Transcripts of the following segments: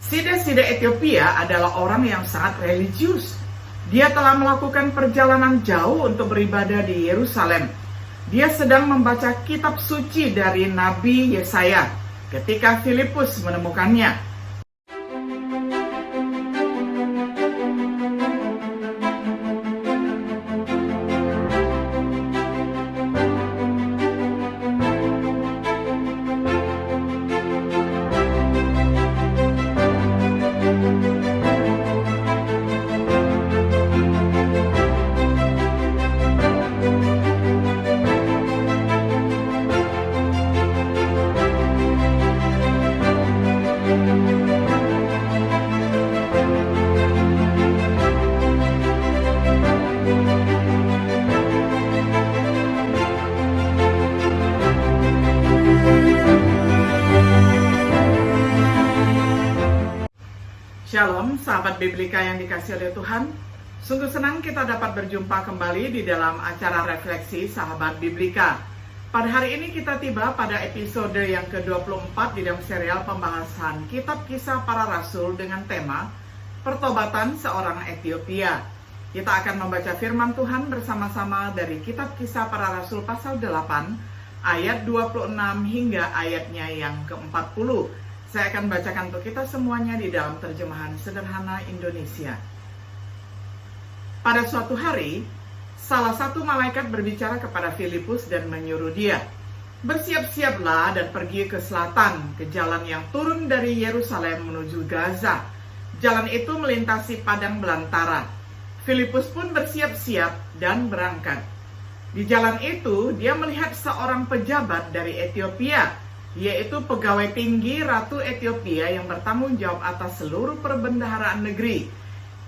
Sida-sida Ethiopia adalah orang yang sangat religius. Dia telah melakukan perjalanan jauh untuk beribadah di Yerusalem. Dia sedang membaca kitab suci dari Nabi Yesaya ketika Filipus menemukannya. Shalom, sahabat Biblika yang dikasihi oleh Tuhan. Sungguh senang kita dapat berjumpa kembali di dalam acara refleksi sahabat Biblika. Pada hari ini kita tiba pada episode yang ke-24 di dalam serial pembahasan Kitab Kisah Para Rasul dengan tema Pertobatan Seorang Ethiopia. Kita akan membaca firman Tuhan bersama-sama dari Kitab Kisah Para Rasul pasal 8 ayat 26 hingga ayatnya yang ke-40. Saya akan bacakan untuk kita semuanya di dalam terjemahan sederhana Indonesia. Pada suatu hari, salah satu malaikat berbicara kepada Filipus dan menyuruh dia, "Bersiap-siaplah dan pergi ke selatan, ke jalan yang turun dari Yerusalem menuju Gaza. Jalan itu melintasi padang belantara." Filipus pun bersiap-siap dan berangkat. Di jalan itu, dia melihat seorang pejabat dari Ethiopia, yaitu pegawai tinggi Ratu Ethiopia yang bertanggung jawab atas seluruh perbendaharaan negeri.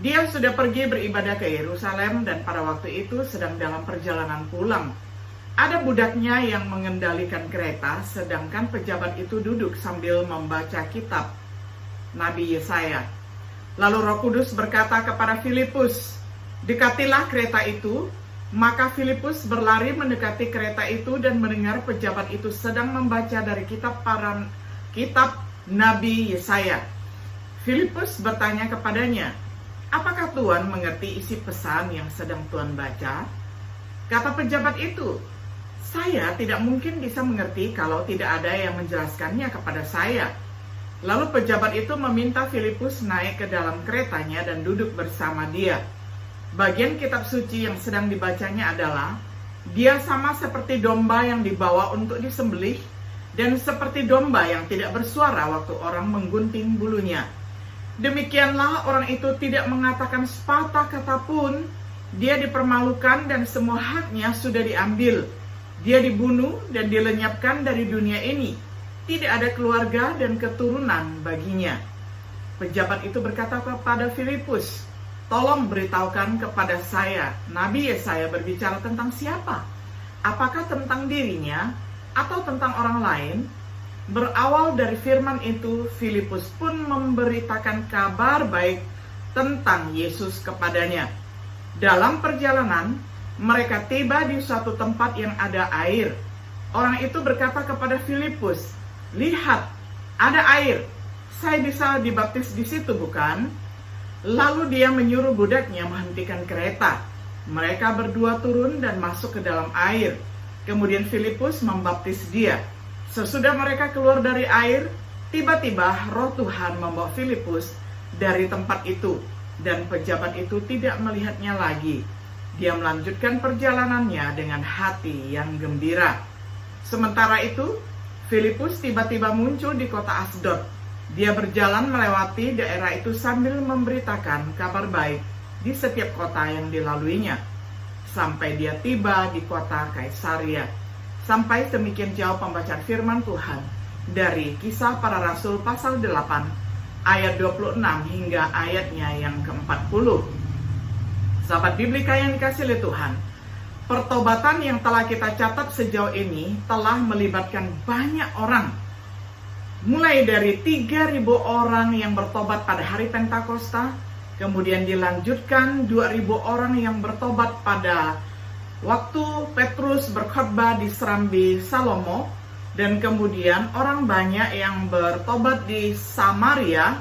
Dia sudah pergi beribadah ke Yerusalem dan pada waktu itu sedang dalam perjalanan pulang. Ada budaknya yang mengendalikan kereta, sedangkan pejabat itu duduk sambil membaca kitab Nabi Yesaya. Lalu Roh Kudus berkata kepada Filipus, "Dekatilah kereta itu." Maka Filipus berlari mendekati kereta itu dan mendengar pejabat itu sedang membaca dari kitab Nabi Yesaya. Filipus bertanya kepadanya, "Apakah Tuhan mengerti isi pesan yang sedang Tuhan baca?" Kata pejabat itu, "Saya tidak mungkin bisa mengerti kalau tidak ada yang menjelaskannya kepada saya." Lalu pejabat itu meminta Filipus naik ke dalam keretanya dan duduk bersama dia. Bagian kitab suci yang sedang dibacanya adalah, "Dia sama seperti domba yang dibawa untuk disembelih, dan seperti domba yang tidak bersuara waktu orang menggunting bulunya. Demikianlah orang itu tidak mengatakan sepatah kata pun. Dia dipermalukan dan semua haknya sudah diambil. Dia dibunuh dan dilenyapkan dari dunia ini. Tidak ada keluarga dan keturunan baginya." Pejabat itu berkata kepada Filipus, "Tolong beritahukan kepada saya, Nabi Yesaya berbicara tentang siapa? Apakah tentang dirinya atau tentang orang lain?" Berawal dari firman itu, Filipus pun memberitakan kabar baik tentang Yesus kepadanya. Dalam perjalanan, mereka tiba di suatu tempat yang ada air. Orang itu berkata kepada Filipus, "Lihat, ada air. Saya bisa dibaptis di situ, bukan?" Lalu dia menyuruh budaknya menghentikan kereta. Mereka berdua turun dan masuk ke dalam air. Kemudian Filipus membaptis dia. Sesudah mereka keluar dari air, tiba-tiba Roh Tuhan membawa Filipus dari tempat itu, dan pejabat itu tidak melihatnya lagi. Dia melanjutkan perjalanannya dengan hati yang gembira. Sementara itu, Filipus tiba-tiba muncul di kota Asdod. Dia berjalan melewati daerah itu sambil memberitakan kabar baik di setiap kota yang dilaluinya, sampai dia tiba di kota Kaisaria. Sampai demikian jauh pembacaan firman Tuhan dari Kisah Para Rasul pasal 8 ayat 26 hingga ayatnya yang ke-40. Sahabat Biblika yang dikasihi oleh Tuhan, pertobatan yang telah kita catat sejauh ini telah melibatkan banyak orang. Mulai dari 3.000 orang yang bertobat pada hari Pentakosta, kemudian dilanjutkan 2.000 orang yang bertobat pada waktu Petrus berkhotbah di Serambi Salomo, dan kemudian orang banyak yang bertobat di Samaria,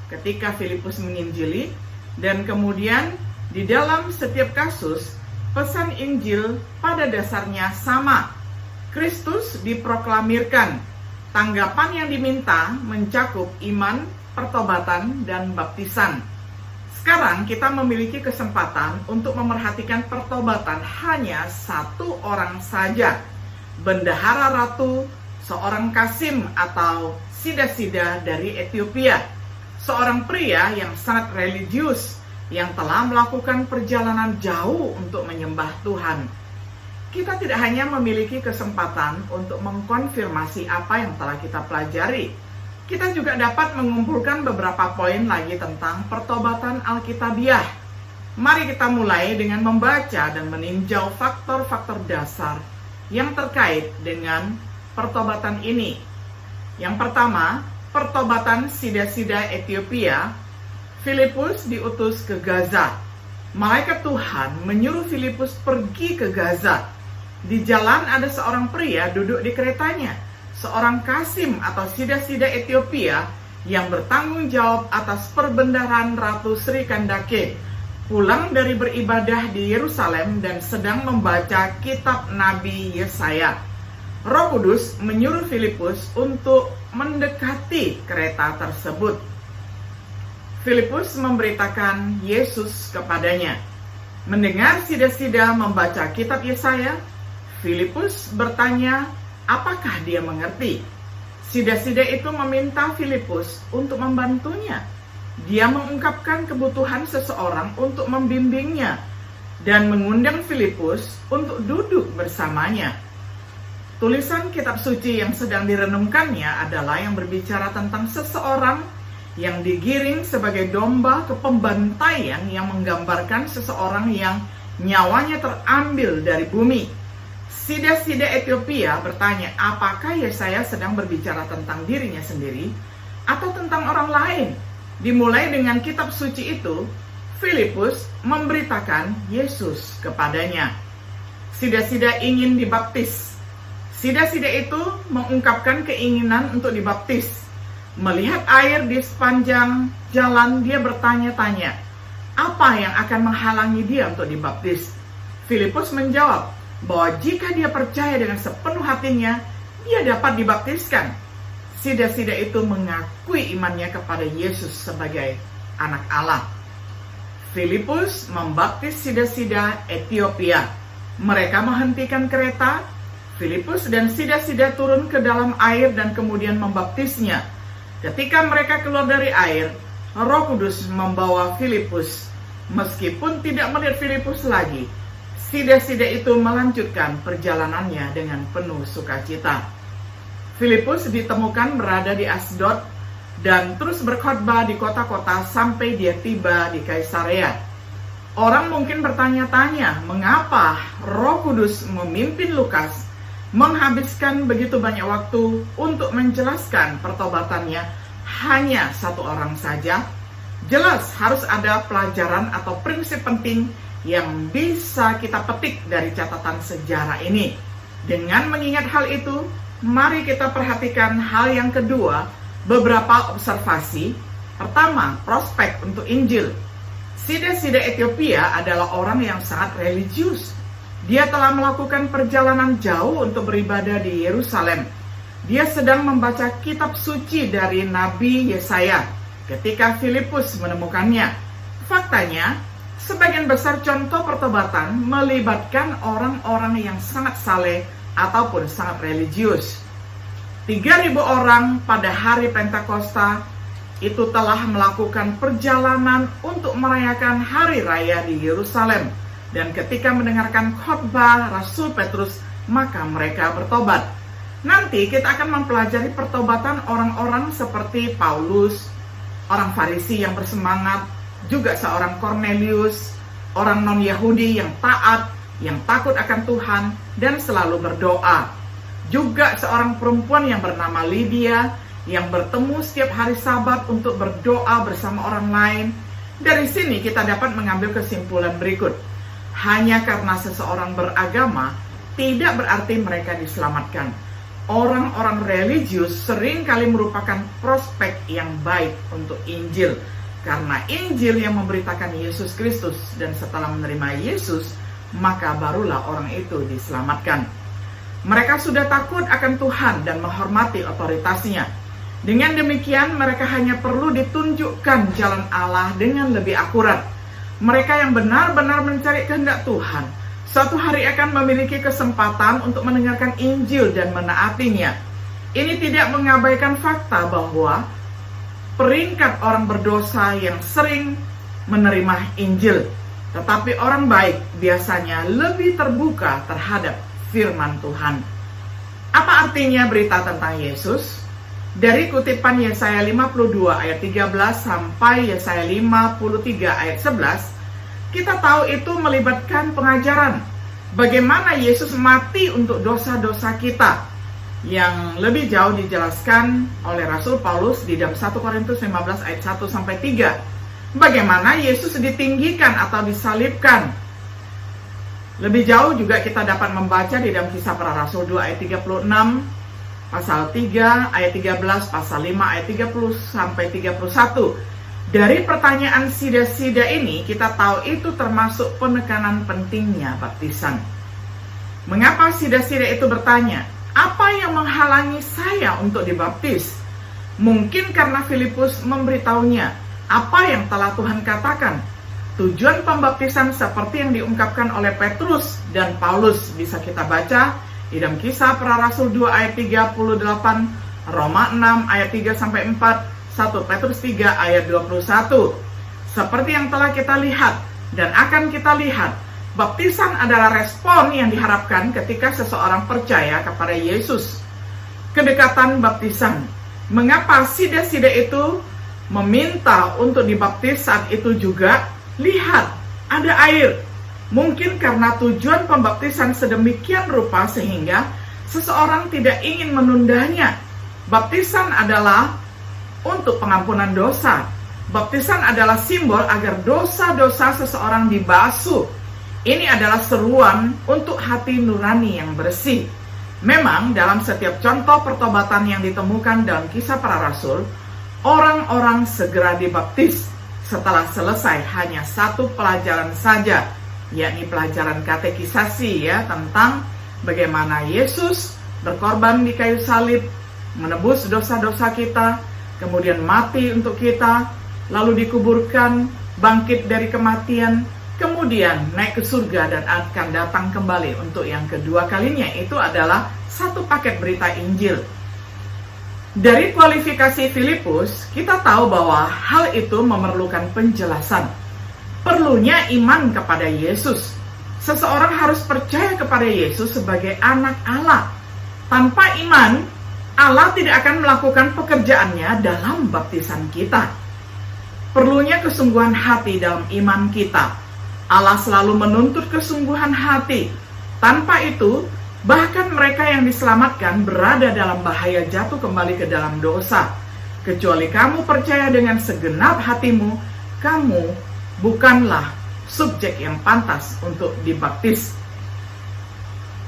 ketika Filipus menginjili, dan kemudian di dalam setiap kasus, pesan Injil pada dasarnya sama. Kristus diproklamirkan. Tanggapan yang diminta mencakup iman, pertobatan, dan baptisan. Sekarang kita memiliki kesempatan untuk memerhatikan pertobatan hanya satu orang saja. Bendahara Ratu, seorang kasim atau sida-sida dari Ethiopia. Seorang pria yang sangat religius yang telah melakukan perjalanan jauh untuk menyembah Tuhan. Kita tidak hanya memiliki kesempatan untuk mengkonfirmasi apa yang telah kita pelajari. Kita juga dapat mengumpulkan beberapa poin lagi tentang pertobatan Alkitabiah. Mari kita mulai dengan membaca dan meninjau faktor-faktor dasar yang terkait dengan pertobatan ini. Yang pertama, pertobatan sida-sida Ethiopia. Filipus diutus ke Gaza. Malaikat Tuhan menyuruh Filipus pergi ke Gaza. Di jalan ada seorang pria duduk di keretanya, seorang kasim atau sida-sida Ethiopia yang bertanggung jawab atas perbendaharaan Ratu Sri Kandake, pulang dari beribadah di Yerusalem dan sedang membaca kitab Nabi Yesaya. Roh Kudus menyuruh Filipus untuk mendekati kereta tersebut. Filipus memberitakan Yesus kepadanya. Mendengar sida-sida membaca kitab Yesaya, Filipus bertanya, apakah dia mengerti? Sida-sida itu meminta Filipus untuk membantunya. Dia mengungkapkan kebutuhan seseorang untuk membimbingnya dan mengundang Filipus untuk duduk bersamanya. Tulisan kitab suci yang sedang direnungkannya adalah yang berbicara tentang seseorang yang digiring sebagai domba ke pembantaian, yang menggambarkan seseorang yang nyawanya terambil dari bumi. Sida-sida Ethiopia bertanya, apakah Yesaya sedang berbicara tentang dirinya sendiri atau tentang orang lain? Dimulai dengan kitab suci itu, Filipus memberitakan Yesus kepadanya. Sida-sida ingin dibaptis. Sida-sida itu mengungkapkan keinginan untuk dibaptis. Melihat air di sepanjang jalan, dia bertanya-tanya, apa yang akan menghalangi dia untuk dibaptis? Filipus menjawab bahwa jika dia percaya dengan sepenuh hatinya, dia dapat dibaptiskan. Sida-sida itu mengakui imannya kepada Yesus sebagai anak Allah. Filipus membaptis sida-sida Ethiopia. Mereka menghentikan kereta. Filipus dan sida-sida turun ke dalam air dan kemudian membaptisnya. Ketika mereka keluar dari air, Roh Kudus membawa Filipus. Meskipun tidak melihat Filipus lagi, sida-sida itu melanjutkan perjalanannya dengan penuh sukacita. Filipus ditemukan berada di Asdod dan terus berkhotbah di kota-kota sampai dia tiba di Kaisarea. Orang mungkin bertanya-tanya, mengapa Roh Kudus memimpin Lukas menghabiskan begitu banyak waktu untuk menjelaskan pertobatannya hanya satu orang saja? Jelas harus ada pelajaran atau prinsip penting yang bisa kita petik dari catatan sejarah ini. Dengan mengingat hal itu, mari kita perhatikan hal yang kedua, beberapa observasi. Pertama, prospek untuk Injil. Sida-sida Ethiopia adalah orang yang sangat religius. Dia telah melakukan perjalanan jauh untuk beribadah di Yerusalem. Dia sedang membaca kitab suci dari Nabi Yesaya ketika Filipus menemukannya. Faktanya, sebagian besar contoh pertobatan melibatkan orang-orang yang sangat saleh ataupun sangat religius. 3.000 orang pada hari Pentakosta itu telah melakukan perjalanan untuk merayakan hari raya di Yerusalem. Dan ketika mendengarkan khotbah Rasul Petrus, maka mereka bertobat. Nanti kita akan mempelajari pertobatan orang-orang seperti Paulus, orang Farisi yang bersemangat, juga seorang Cornelius, orang non-Yahudi yang taat, yang takut akan Tuhan, dan selalu berdoa. Juga seorang perempuan yang bernama Lydia, yang bertemu setiap hari Sabat untuk berdoa bersama orang lain. Dari sini kita dapat mengambil kesimpulan berikut. Hanya karena seseorang beragama, tidak berarti mereka diselamatkan. orang-orang religius seringkali merupakan prospek yang baik untuk Injil. Karena Injil yang memberitakan Yesus Kristus, dan setelah menerima Yesus, maka barulah orang itu diselamatkan. Mereka sudah takut akan Tuhan dan menghormati otoritasnya. Dengan demikian, mereka hanya perlu ditunjukkan jalan Allah dengan lebih akurat. Mereka yang benar-benar mencari kehendak Tuhan, suatu hari akan memiliki kesempatan untuk mendengarkan Injil dan menaatinya. Ini tidak mengabaikan fakta bahwa peringkat orang berdosa yang sering menerima Injil, tetapi orang baik biasanya lebih terbuka terhadap firman Tuhan. Apa artinya berita tentang Yesus? Dari kutipan Yesaya 52 ayat 13 sampai Yesaya 53 ayat 11, kita tahu itu melibatkan pengajaran bagaimana Yesus mati untuk dosa-dosa kita, yang lebih jauh dijelaskan oleh Rasul Paulus di dalam 1 Korintus 15 ayat 1 sampai 3. Bagaimana Yesus ditinggikan atau disalibkan. Lebih jauh juga kita dapat membaca di dalam Kisah Para Rasul 2 ayat 36, pasal 3 ayat 13, pasal 5 ayat 30 sampai 31. Dari pertanyaan sida-sida ini kita tahu itu termasuk penekanan pentingnya baptisan. Mengapa sida-sida itu bertanya, apa yang menghalangi saya untuk dibaptis? Mungkin karena Filipus memberitahunya apa yang telah Tuhan katakan. Tujuan pembaptisan seperti yang diungkapkan oleh Petrus dan Paulus bisa kita baca di dalam Kisah Para Rasul 2 ayat 38, Roma 6 ayat 3 sampai 4, 1 Petrus 3 ayat 21. Seperti yang telah kita lihat dan akan kita lihat, baptisan adalah respon yang diharapkan ketika seseorang percaya kepada Yesus. Kedekatan baptisan. Mengapa sida-sida itu meminta untuk dibaptis saat itu juga? Lihat, ada air. Mungkin karena tujuan pembaptisan sedemikian rupa sehingga seseorang tidak ingin menundanya. Baptisan adalah untuk pengampunan dosa. Baptisan adalah simbol agar dosa-dosa seseorang dibasuh. Ini adalah seruan untuk hati nurani yang bersih. Memang dalam setiap contoh pertobatan yang ditemukan dalam Kisah Para Rasul, orang-orang segera dibaptis setelah selesai hanya satu pelajaran saja, yakni pelajaran katekisasi tentang bagaimana Yesus berkorban di kayu salib, menebus dosa-dosa kita, kemudian mati untuk kita, lalu dikuburkan, bangkit dari kematian, kemudian naik ke surga dan akan datang kembali untuk yang kedua kalinya. Itu adalah satu paket berita Injil. Dari kualifikasi Filipus, kita tahu bahwa hal itu memerlukan penjelasan. Perlunya iman kepada Yesus. Seseorang harus percaya kepada Yesus sebagai anak Allah. Tanpa iman, Allah tidak akan melakukan pekerjaannya dalam baptisan kita. Perlunya kesungguhan hati dalam iman kita. Allah selalu menuntut kesungguhan hati. Tanpa itu, bahkan mereka yang diselamatkan berada dalam bahaya jatuh kembali ke dalam dosa. Kecuali kamu percaya dengan segenap hatimu, kamu bukanlah subjek yang pantas untuk dibaptis.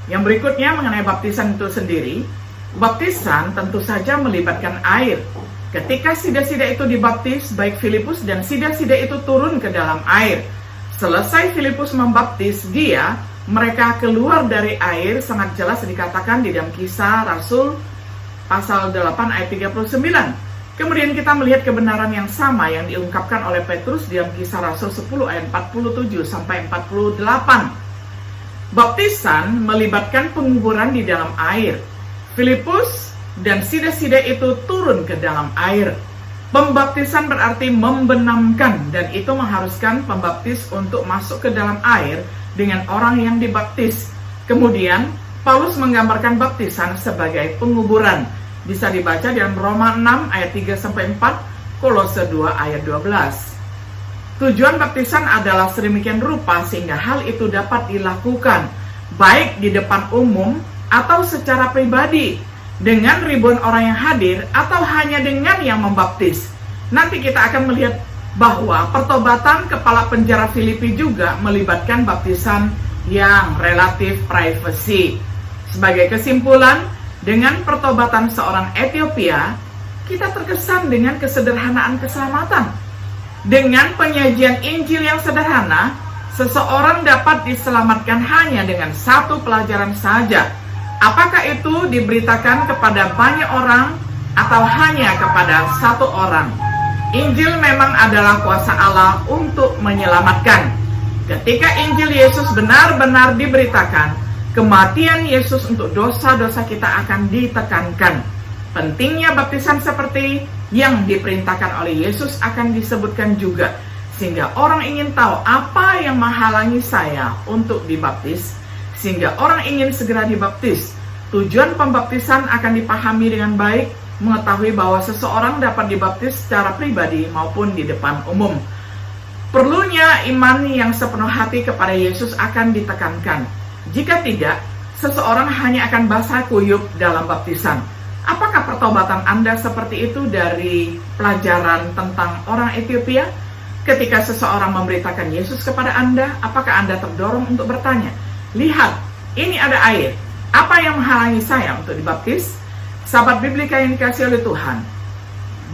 Yang berikutnya mengenai baptisan itu sendiri. Baptisan tentu saja melibatkan air. Ketika sida-sida itu dibaptis, baik Filipus dan sida-sida itu turun ke dalam air. Selesai Filipus membaptis dia, mereka keluar dari air. Sangat jelas dikatakan di dalam Kisah Rasul pasal 8 ayat 39. Kemudian kita melihat kebenaran yang sama yang diungkapkan oleh Petrus di dalam Kisah Rasul 10 ayat 47 sampai 48. Baptisan melibatkan penguburan di dalam air. Filipus dan sida-sida itu turun ke dalam air. Pembaptisan berarti membenamkan, dan itu mengharuskan pembaptis untuk masuk ke dalam air dengan orang yang dibaptis. Kemudian Paulus menggambarkan baptisan sebagai penguburan. Bisa dibaca dalam Roma 6 ayat 3 sampai 4, Kolose 2 ayat 12. Tujuan baptisan adalah sedemikian rupa sehingga hal itu dapat dilakukan baik di depan umum atau secara pribadi, dengan ribuan orang yang hadir, atau hanya dengan yang membaptis. Nanti kita akan melihat bahwa pertobatan kepala penjara Filipi juga melibatkan baptisan yang relatif privasi. Sebagai kesimpulan, Dengan pertobatan seorang Etiopia, kita terkesan dengan kesederhanaan keselamatan. Dengan penyajian Injil yang sederhana, seseorang dapat diselamatkan hanya dengan satu pelajaran saja. Apakah itu diberitakan kepada banyak orang atau hanya kepada satu orang? Injil memang adalah kuasa Allah untuk menyelamatkan. Ketika Injil Yesus benar-benar diberitakan, kematian Yesus untuk dosa-dosa kita akan ditekankan. Pentingnya baptisan seperti yang diperintahkan oleh Yesus akan disebutkan juga, sehingga orang ingin tahu apa yang menghalangi saya untuk dibaptis, sehingga orang ingin segera dibaptis. Tujuan pembaptisan akan dipahami dengan baik, mengetahui bahwa seseorang dapat dibaptis secara pribadi maupun di depan umum. Perlunya iman yang sepenuh hati kepada Yesus akan ditekankan. Jika tidak, seseorang hanya akan basah kuyup dalam baptisan. Apakah pertobatan Anda seperti itu dari pelajaran tentang orang Etiopia? Ketika seseorang memberitakan Yesus kepada Anda, apakah Anda terdorong untuk bertanya, "Lihat, ini ada air. Apa yang menghalangi saya untuk dibaptis?" Sahabat Biblika yang dikasihi oleh Tuhan,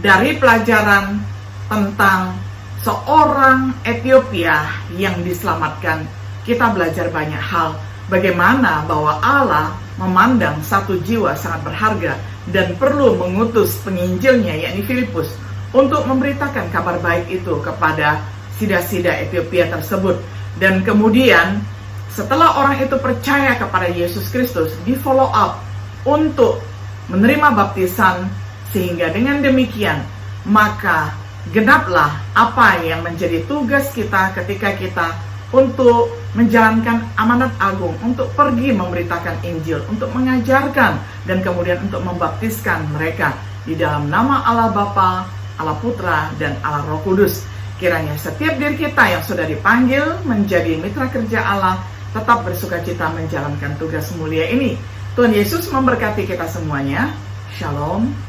dari pelajaran tentang seorang Etiopia yang diselamatkan, kita belajar banyak hal. Bagaimana bahwa Allah memandang satu jiwa sangat berharga dan perlu mengutus penginjilnya, yakni Filipus, untuk memberitakan kabar baik itu kepada sida-sida Etiopia tersebut. Dan kemudian setelah orang itu percaya kepada Yesus Kristus, di follow up untuk menerima baptisan, sehingga dengan demikian maka genaplah apa yang menjadi tugas kita ketika kita untuk menjalankan amanat agung, untuk pergi memberitakan Injil, untuk mengajarkan, dan kemudian untuk membaptiskan mereka di dalam nama Allah Bapa, Allah Putra, dan Allah Roh Kudus. Kiranya setiap diri kita yang sudah dipanggil menjadi mitra kerja Allah tetap bersukacita menjalankan tugas mulia ini. Tuhan Yesus memberkati kita semuanya. Shalom.